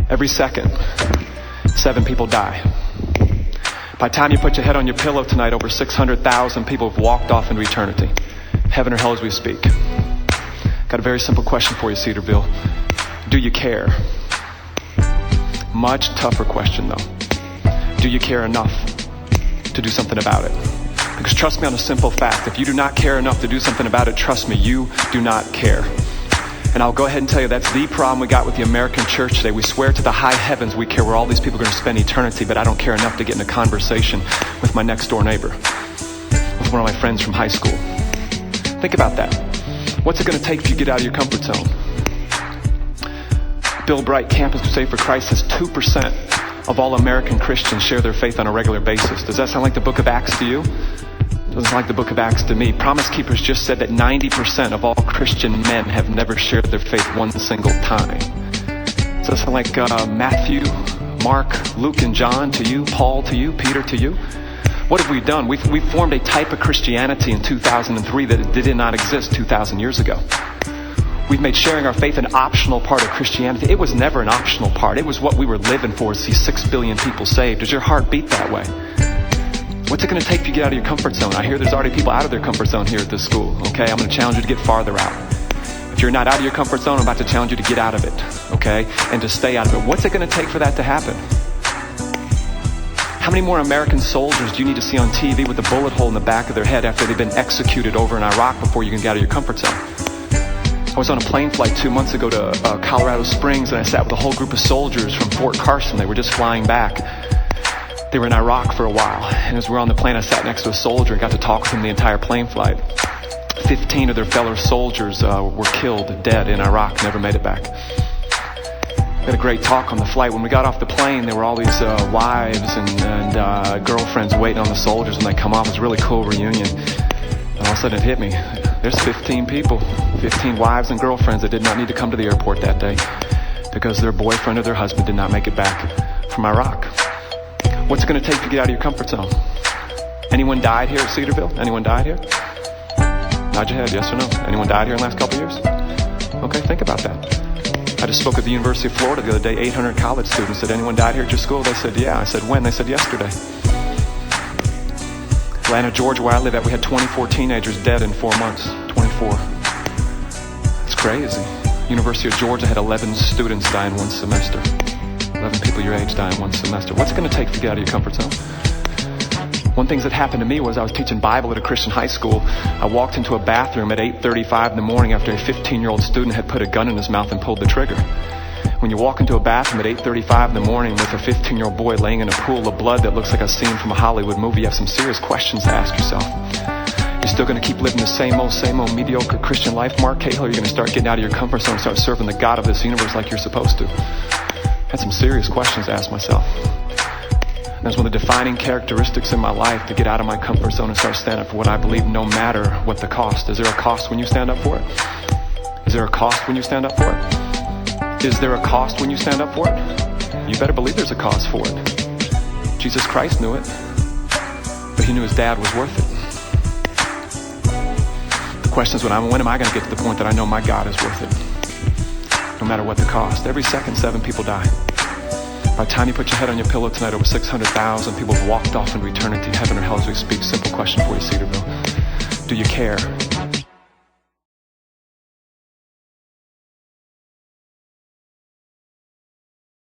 Every second, 7 people die. By the time you put your head on your pillow tonight, over 600,000 people have walked off into eternity. Heaven or hell as we speak. Got a very simple question for you, Cedarville. Do you care? Much tougher question, though. Do you care enough to do something about it? Because trust me on a simple fact. If you do not care enough to do something about it, trust me, you do not care. And I'll go ahead and tell you that's the problem we got with the American church today. We swear to the high heavens we care where all these people are going to spend eternity, but I don't care enough to get in a conversation with my next door neighbor, with one of my friends from high school. Think about that. What's it going to take for you to get out of your comfort zone? Bill Bright, Campus Crusade for Christ, says 2% of all American Christians share their faith on a regular basis. Does that sound like the book of Acts to you? Doesn't sound like the book of Acts to me. Promise Keepers just said that 90% of all Christian men have never shared their faith one single time. Does that sound like Matthew, Mark, Luke, and John to you? Paul to you? Peter to you? What have we done? We formed a type of Christianity in 2003 that did not exist 2,000 years ago. We've made sharing our faith an optional part of Christianity. It was never an optional part. It was what we were living for, to see 6 billion people saved. Does your heart beat that way? What's it going to take for you to get out of your comfort zone? I hear there's already people out of their comfort zone here at this school. Okay, I'm going to challenge you to get farther out. If you're not out of your comfort zone, I'm about to challenge you to get out of it. Okay, and to stay out of it. What's it going to take for that to happen? How many more American soldiers do you need to see on TV with a bullet hole in the back of their head after they've been executed over in Iraq before you can get out of your comfort zone? I was on a plane flight 2 months ago to Colorado Springs, and I sat with a whole group of soldiers from Fort Carson. They were just flying back. They were in Iraq for a while, and as we were on the plane, I sat next to a soldier and got to talk with him the entire plane flight. 15 of their fellow soldiers were killed, dead in Iraq, never made it back. We had a great talk on the flight. When we got off the plane, there were all these wives and girlfriends waiting on the soldiers when they come off. It was a really cool reunion. And all of a sudden it hit me. There's 15 people, 15 wives and girlfriends that did not need to come to the airport that day because their boyfriend or their husband did not make it back from Iraq. What's it going to take to get out of your comfort zone? Anyone died here at Cedarville? Anyone died here? Nod your head, yes or no? Anyone died here in the last couple of years? Okay, think about that. I just spoke at the University of Florida the other day. 800 college students said, anyone died here at your school? They said, yeah. I said, when? They said, yesterday. Atlanta, Georgia, where I live at, we had 24 teenagers dead in 4 months. 24. It's crazy. University of Georgia had 11 students die in one semester. 11 people your age die in one semester. What's it going to take to get out of your comfort zone? One thing that happened to me was I was teaching Bible at a Christian high school. I walked into a bathroom at 8:35 in the morning after a 15-year-old student had put a gun in his mouth and pulled the trigger. When you walk into a bathroom at 8:35 in the morning with a 15-year-old boy laying in a pool of blood that looks like a scene from a Hollywood movie, you have some serious questions to ask yourself. You're still going to keep living the same old mediocre Christian life, Mark Cahill, or you're going to start getting out of your comfort zone and start serving the God of this universe like you're supposed to? I had some serious questions to ask myself. And that's one of the defining characteristics in my life, to get out of my comfort zone and start standing up for what I believe no matter what the cost. Is there a cost when you stand up for it? Is there a cost when you stand up for it? Is there a cost when you stand up for it? You better believe there's a cost for it. Jesus Christ knew it, but he knew his dad was worth it. The question is, when am I going to get to the point that I know my God is worth it? No matter what the cost. Every second, 7 people die. By the time you put your head on your pillow tonight, over 600,000 people have walked off into eternity, heaven or hell as we speak. Simple question for you, Cedarville. Do you care?